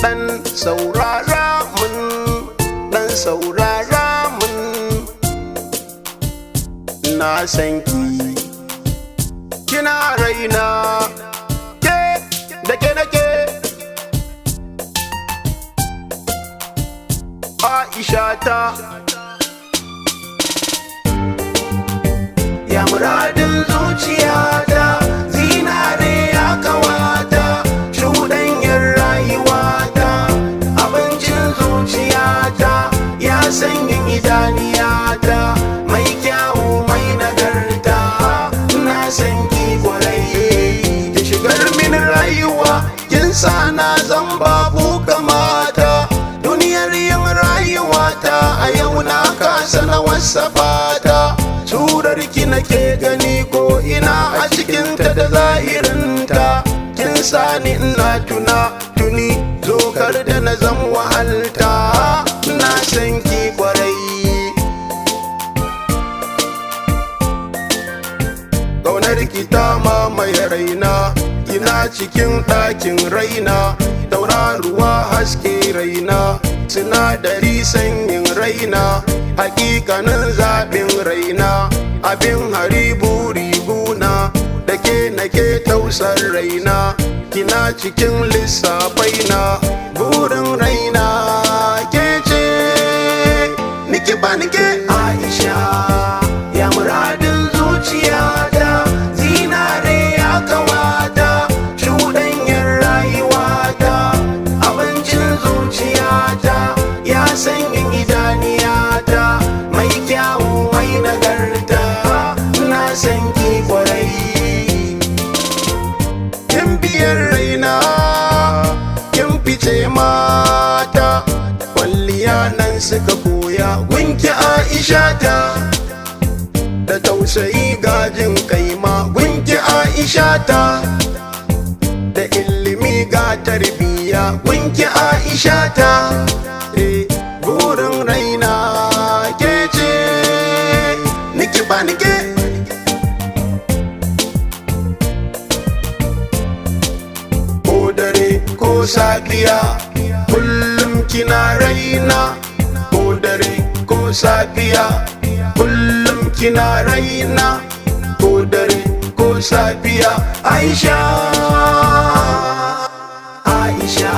dan saurara mun, dan saurara mun. Na san ki kina raina, ke da ke nake. Aisha ta ya muradin zuciyata, zinare ya kawata, shuɗanyar rayuwata, abincin zuciyata, ya sanyin idaniyata, mai kyawu mai nagarta. Na san ki kwarai, ki shigar min rayuwa, kin sa na zan babu kamata. Duniyar yin rayuwata a yau na kasa na wasafata. Surar ki nake gani ko ina a cikinta da zahirinta. Kin sani ina tuni zokar da na zan wahalta. Na san ki kwarai, ƙaunar ki ta mamaye raina, ina cikin ɗakin raina. Tauraruwa haske raina, sinadari sanyin raina, hakikanin zaɓin raina, abin hari buri guna, da ke nake tausar raina, kina cikin lissafaina. Burin raina ke ce, niki ba nike. Aisha ya muradin zuciyata, zinare ya kawata, shuɗanyar rayuwata, abincin zuciyata, ya sanyin idaniyata, mai kyawu mai nagarta. Na san ki kwarai, kin biyar raina, kin fice mata, kwalliya nan suka koya gunki Aisha ta, da tausayi gajin kaima gunki Aisha ta, da ilimi ga tarbiya gunki Aisha ta. Burin raina ke ce, niki ba nike. Ko dare ko safiya kullum kina raina, ko dare ko safiya kullum kina raina, ko dare ko safiya. Aisha, Aisha.